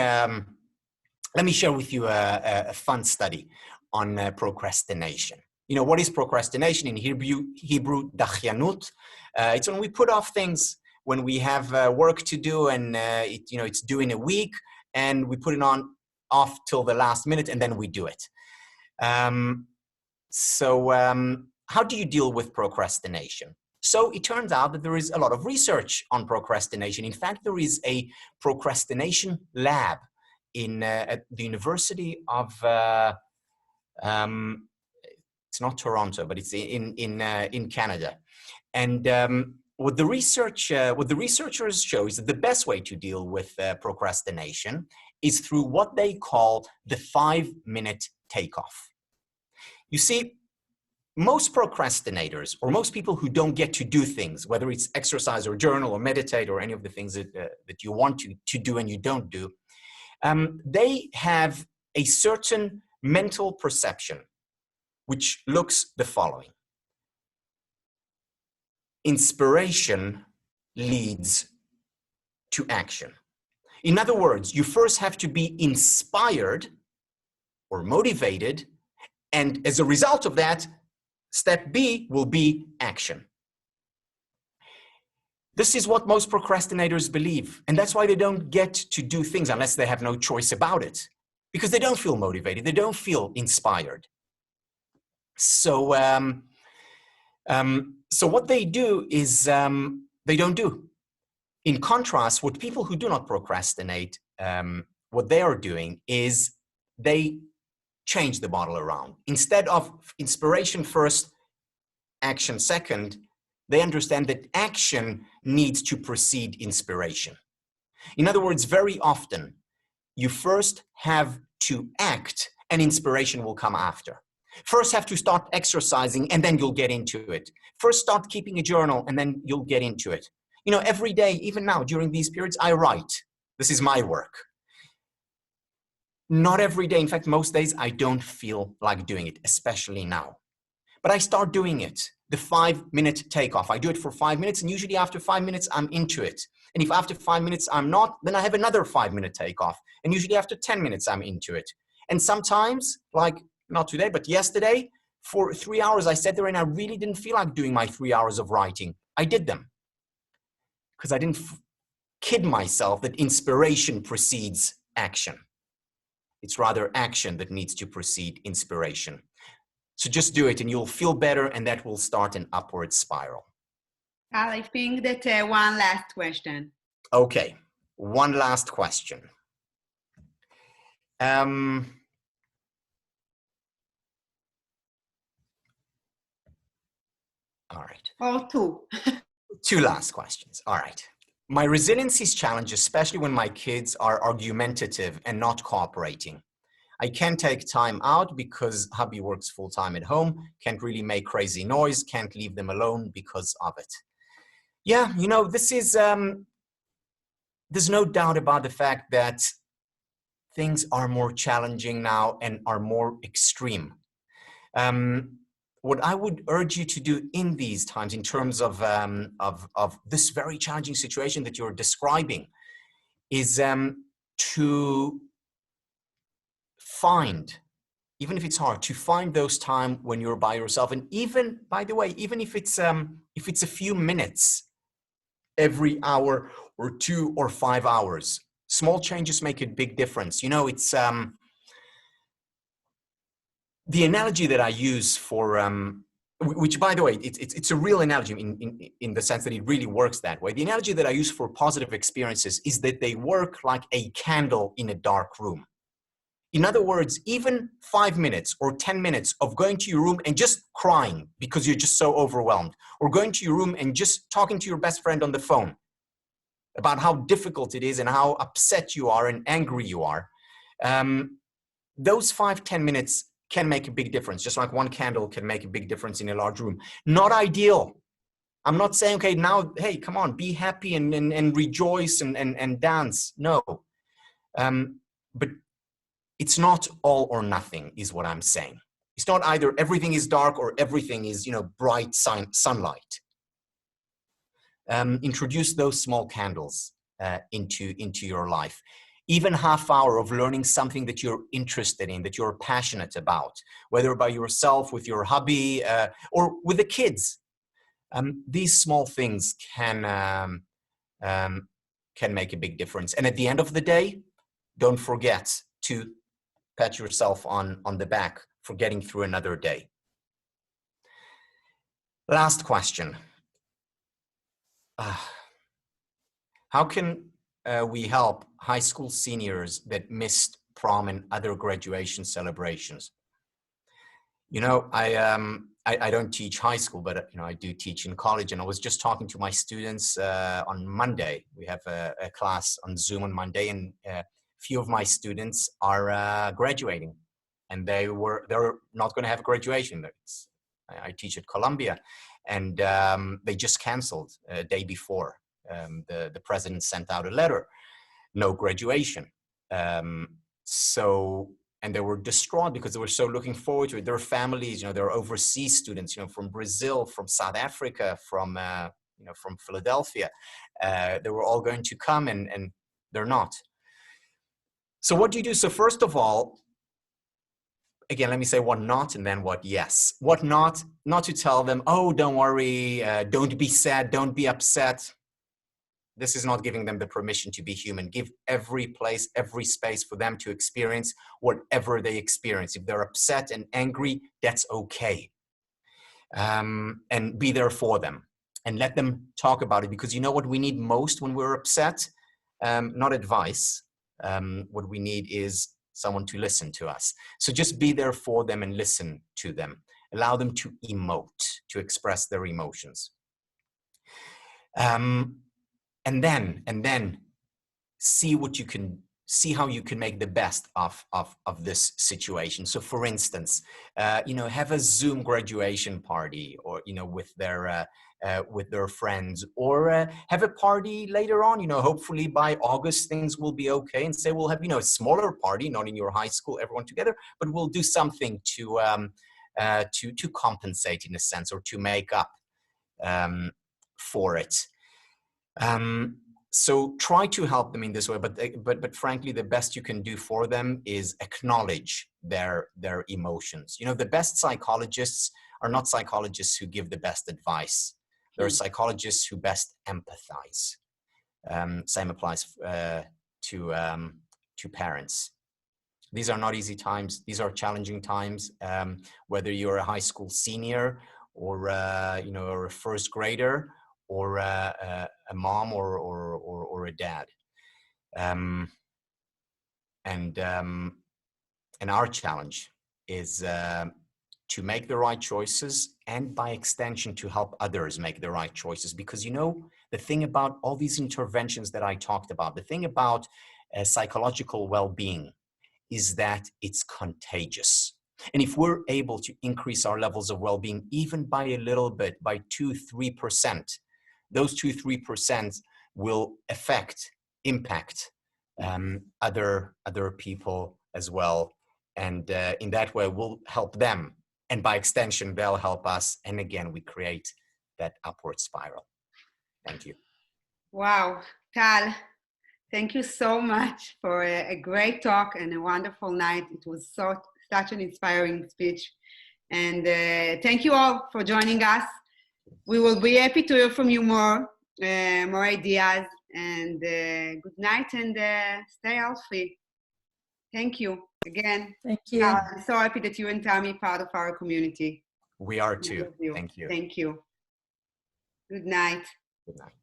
share with you a fun study on procrastination. You know, what is procrastination? In Hebrew, dachyanut. It's when we put off things, when we have work to do and it's due in a week, and we put it off till the last minute, and then we do it. How do you deal with procrastination? So it turns out that there is a lot of research on procrastination. In fact, there is a procrastination lab at the University of it's not Toronto, but it's in Canada. And what the researchers show is that the best way to deal with procrastination is through what they call the 5-minute takeoff. You see, most procrastinators, or most people who don't get to do things, whether it's exercise or journal or meditate or any of the things that you want to do and you don't do, they have a certain mental perception which looks the following. Inspiration leads to action. In other words, you first have to be inspired or motivated, and as a result of that, step B will be action. This is what most procrastinators believe, and that's why they don't get to do things unless they have no choice about it, because they don't feel motivated, they don't feel inspired. So what they do is they don't do. In contrast, what people who do not procrastinate, what they are doing is they change the model around. Instead of inspiration first, action second, they understand that action needs to precede inspiration. In other words, very often, you first have to act and inspiration will come after. First have to start exercising and then you'll get into it. First start keeping a journal and then you'll get into it. You know, every day, even now, during these periods, I write. This is my work. Not every day, in fact, most days, I don't feel like doing it, especially now. But I start doing it, the 5-minute takeoff. I do it for 5 minutes, and usually after 5 minutes, I'm into it. And if after 5 minutes I'm not, then I have another 5-minute takeoff. And usually after 10 minutes, I'm into it. And sometimes, like not today, but yesterday, for 3 hours, I sat there and I really didn't feel like doing my 3 hours of writing. I did them. Because I didn't kid myself that inspiration precedes action. It's rather action that needs to precede inspiration. So just do it and you'll feel better, and that will start an upward spiral. I think that one last question. Okay, one last question. All right. Or two. Two last questions. All right. My resilience is challenged, especially when my kids are argumentative and not cooperating. I can't take time out because hubby works full time at home, can't really make crazy noise, can't leave them alone because of it. Yeah, you know, this is, there's no doubt about the fact that things are more challenging now and are more extreme. What I would urge you to do in these times, in terms of this very challenging situation that you're describing, is to find, even if it's hard, to find those time when you're by yourself. And even, by the way, even if it's a few minutes every hour or 2 or 5 hours, small changes make a big difference. You know, it's the analogy that I use for, which by the way, it's a real analogy in the sense that it really works that way. The analogy that I use for positive experiences is that they work like a candle in a dark room. In other words, even 5 minutes or 10 minutes of going to your room and just crying because you're just so overwhelmed, or going to your room and just talking to your best friend on the phone about how difficult it is and how upset you are and angry you are, those 5-10 minutes can make a big difference, just like one candle can make a big difference in a large room. Not ideal. I'm not saying, okay, now, hey, come on, be happy and rejoice and dance. No. But it's not all or nothing, is what I'm saying. It's not either everything is dark or everything is, you know, bright sunlight. Introduce those small candles into your life. Even half hour of learning something that you're interested in, that you're passionate about, whether by yourself, with your hubby, or with the kids. These small things can make a big difference. And at the end of the day, don't forget to pat yourself on the back for getting through another day. Last question. How can we help high school seniors that missed prom and other graduation celebrations? You know, I don't teach high school, but you know, I do teach in college, and I was just talking to my students on Monday. We have a class on Zoom on Monday, and a few of my students are graduating, and they're not going to have a graduation. I teach at Columbia, and they just canceled a day before. The president sent out a letter, no graduation. And they were distraught because they were so looking forward to it. Their families, you know, they're overseas students, you know, from Brazil, from South Africa, from Philadelphia. They were all going to come, and they're not. So what do you do? So first of all, again, let me say what not and then what yes. What not to tell them, oh, don't worry, don't be sad, don't be upset. This is not giving them the permission to be human. Give every place, every space for them to experience whatever they experience. If they're upset and angry, that's okay. And be there for them and let them talk about it, because you know what we need most when we're upset? Not advice. What we need is someone to listen to us. So just be there for them and listen to them. Allow them to emote, to express their emotions. And then see how you can make the best of this situation. So for instance, you know, have a Zoom graduation party, or, you know, with their friends, or have a party later on, you know, hopefully by August things will be okay, and say we'll have, you know, a smaller party, not in your high school, everyone together, but we'll do something to compensate in a sense, or to make up for it. So try to help them in this way, but frankly, the best you can do for them is acknowledge their emotions. You know, the best psychologists are not psychologists who give the best advice. They're psychologists who best empathize. Same applies to parents. These are not easy times. These are challenging times. Whether you're a high school senior, or you know, or a first grader, or a mom or a dad. And our challenge is to make the right choices, and by extension to help others make the right choices. Because you know, the thing about all these interventions that I talked about, the thing about psychological well-being is that it's contagious. And if we're able to increase our levels of well-being even by a little bit, by 2-3%, those 2-3% will impact other people as well. And in that way, we'll help them. And by extension, they'll help us. And again, we create that upward spiral. Thank you. Wow, Tal, thank you so much for a great talk and a wonderful night. It was such an inspiring speech. And thank you all for joining us. We will be happy to hear from you more ideas. And good night and stay healthy. Thank you again. Thank you. I'm so happy that you and Tammy are part of our community. We are too. You. Thank you. Thank you. Good night. Good night.